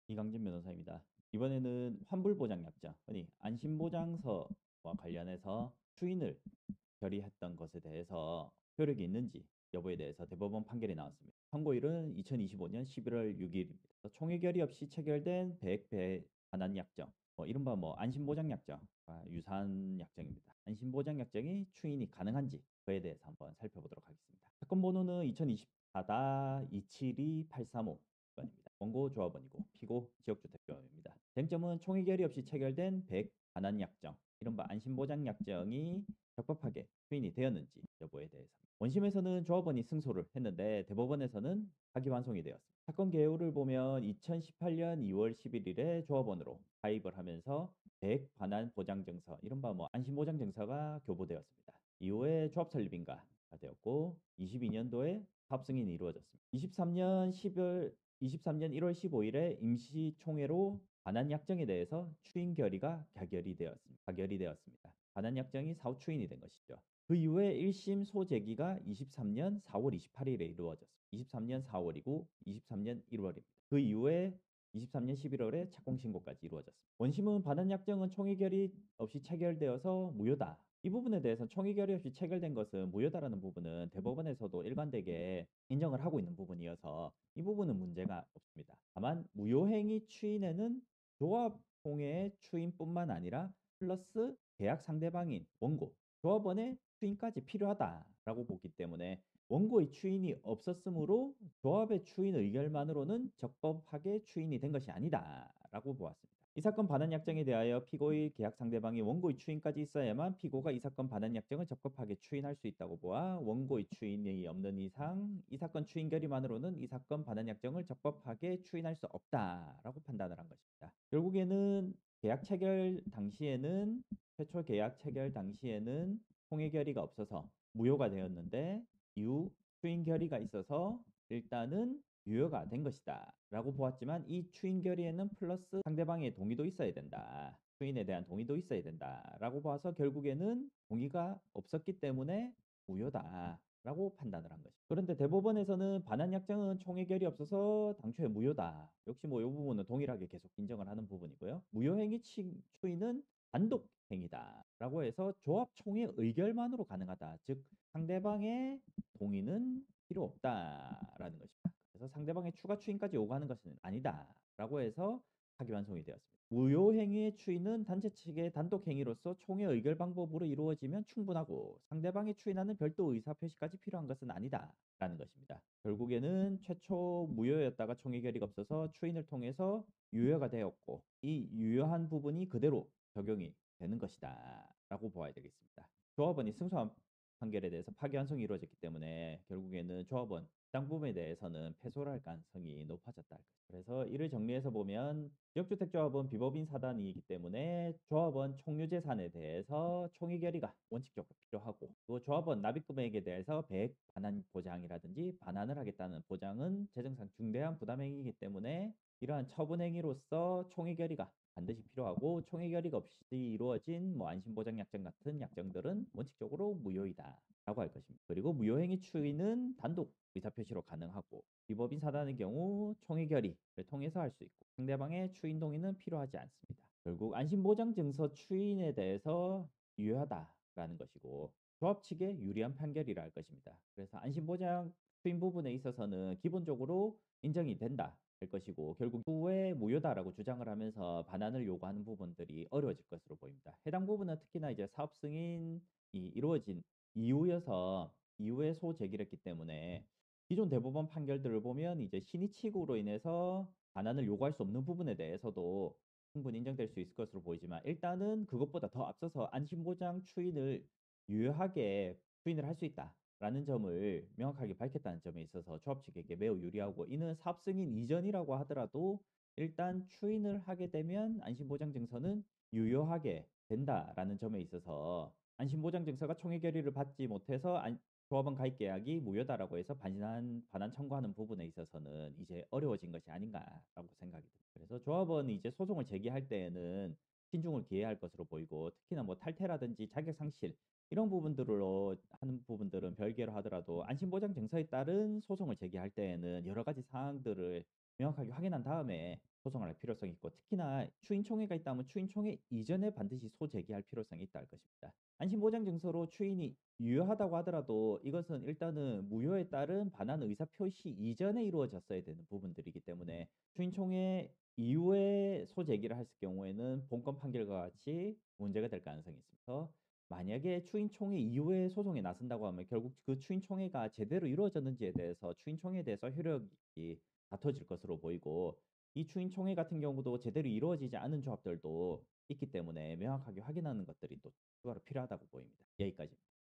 이강진 변호사입니다. 이번에는 환불보장약정, 흔히 안심보장서와 관련해서 추인을 결의했던 것에 대해서 효력이 있는지 여부에 대해서 대법원 판결이 나왔습니다. 선고일은 2025년 11월 6일입니다. 총회 결의 없이 체결된 반환약정, 이른바 안심보장약정과 유사한 약정입니다. 안심보장약정이 추인이 가능한지 그에 대해서 한번 살펴보도록 하겠습니다. 사건 번호는 2024-272-835건입니다. 원고 조합원이고 피고 지역주택조합입니다. 쟁점은 총회 결의 없이 체결된 반환약정, 이른바 안심보장약정이 적법하게 추인이 되었는지 여부에 대해서. 원심에서는 조합원이 승소를 했는데 대법원에서는 파기환송이 되었습니다. 사건 개요를 보면 2018년 2월 11일에 조합원으로 가입을 하면서 반환보장증서, 이른바 안심보장증서가 교부되었습니다. 이후에 조합 설립인가가 되었고 22년도에 사업 승인이 이루어졌습니다. 23년 1월 15일에 임시총회로 반환약정에 대해서 추인 결의가 가결이 되었습니다. 반환약정이 사후 추인이 된 것이죠. 그 이후에 1심 소재기가 23년 4월 28일에 이루어졌습니다. 23년 4월이고 23년 1월입니다. 그 이후에 23년 11월에 착공신고까지 이루어졌습니다. 원심은 반환약정은 총의 결의 없이 체결되어서 무효다. 이 부분에 대해서 총의 결의 없이 체결된 것은 무효다라는 부분은 대법원에서도 일관되게 인정을 하고 있는 부분이어서 이 부분은 문제가 없습니다. 다만 무효행위 추인에는 조합총회의 추인뿐만 아니라 플러스 계약 상대방인 원고, 조합원의 추인까지 필요하다라고 보기 때문에 원고의 추인이 없었으므로 조합의 추인 의결만으로는 적법하게 추인이 된 것이 아니다라고 보았습니다. 이 사건 반환약정에 대하여 피고의 계약 상대방이 원고의 추인까지 있어야만 피고가 이 사건 반환약정을 적법하게 추인할 수 있다고 보아 원고의 추인이 없는 이상 이 사건 추인 결의만으로는 이 사건 반환약정을 적법하게 추인할 수 없다라고 판단을 한 것입니다. 결국에는 최초 계약 체결 당시에는 총회 결의가 없어서 무효가 되었는데 이후 추인 결의가 있어서 일단은 유효가 된 것이다 라고 보았지만 이 추인 결의에는 플러스 상대방의 동의도 있어야 된다. 추인에 대한 동의도 있어야 된다 라고 봐서 결국에는 동의가 없었기 때문에 무효다 라고 판단을 한 것입니다. 그런데 대법원에서는 반환약정은 총회 결의 없어서 당초에 무효다. 역시 이 부분은 동일하게 계속 인정을 하는 부분이고요. 무효행위 추인은 단독 행위다 라고 해서 조합 총회 의결만으로 가능하다. 즉 상대방의 동의는 필요 없다라는 것입니다. 그래서 상대방의 추가 추인까지 요구하는 것은 아니다라고 해서 파기환송이 되었습니다. 무효행위의 추인은 단체 측의 단독 행위로서 총회 의결 방법으로 이루어지면 충분하고 상대방의 추인하는 별도 의사표시까지 필요한 것은 아니다라는 것입니다. 결국에는 최초 무효였다가 총회 결의가 없어서 추인을 통해서 유효가 되었고 이 유효한 부분이 그대로 적용이 되는 것이다 라고 보아야 되겠습니다. 조합원이 승소한 판결에 대해서 파기환송이 이루어졌기 때문에 결국에는 조합원 해당 부분에 대해서는 패소를 할 가능성이 높아졌다. 그래서 이를 정리해서 보면 지역주택조합은 비법인 사단이기 때문에 조합원 총유재산에 대해서 총의 결의가 원칙적으로 필요하고 또 조합원 납입금액에 대해서 반환 보장이라든지 반환을 하겠다는 보장은 재정상 중대한 부담행위이기 때문에 이러한 처분행위로서 총의 결의가 반드시 필요하고 총회 결의가 없이 이루어진 안심보장약정 같은 약정들은 원칙적으로 무효이다라고 할 것입니다. 그리고 무효행위 추이는 단독 의사표시로 가능하고 비법인 사단의 경우 총회 결의를 통해서 할 수 있고 상대방의 추인 동의는 필요하지 않습니다. 결국 안심보장증서 추인에 대해서 유효하다라는 것이고 조합 측에 유리한 판결이라 할 것입니다. 그래서 안심보장 추인 부분에 있어서는 기본적으로 인정이 된다 될 것이고 결국 후에 무효다라고 주장을 하면서 반환을 요구하는 부분들이 어려워질 것으로 보입니다. 해당 부분은 특히나 이제 사업 승인이 이루어진 이후에 소제기를 했기 때문에 기존 대법원 판결들을 보면 이제 신의치구로 인해서 반환을 요구할 수 없는 부분에 대해서도 충분히 인정될 수 있을 것으로 보이지만 일단은 그것보다 더 앞서서 안심보장 추인을 유효하게 추인을 할 수 있다라는 점을 명확하게 밝혔다는 점에 있어서 조합 측에게 매우 유리하고 이는 사업 승인 이전이라고 하더라도 일단 추인을 하게 되면 안심보장증서는 유효하게 된다라는 점에 있어서 안심보장증서가 총회 결의를 받지 못해서 조합원 가입 계약이 무효다라고 해서 반환 청구하는 부분에 있어서는 이제 어려워진 것이 아닌가라고 생각이 듭니다. 그래서 조합원이 이제 소송을 제기할 때에는 신중을 기해야 할 것으로 보이고 특히나 탈퇴라든지 자격 상실 이런 부분들로 하는 부분들은 별개로 하더라도 안심보장 증서에 따른 소송을 제기할 때에는 여러 가지 사항들을 명확하게 확인한 다음에 소송을 할 필요성이 있고 특히나 추인총회가 있다면 추인총회 이전에 반드시 소제기할 필요성이 있다 할 것입니다. 안심보장증서로 추인이 유효하다고 하더라도 이것은 일단은 무효에 따른 반환 의사 표시 이전에 이루어졌어야 되는 부분들이기 때문에 추인총회 이후에 소제기를 했을 경우에는 본건 판결과 같이 문제가 될 가능성이 있습니다. 만약에 추인총회 이후에 소송에 나선다고 하면 결국 그 추인총회가 제대로 이루어졌는지에 대해서 추인총회에 대해서 효력이 다퉈질 것으로 보이고 이 추인총회 같은 경우도 제대로 이루어지지 않은 조합들도 있기 때문에 명확하게 확인하는 것들이 또 추가로 필요하다고 보입니다. 여기까지.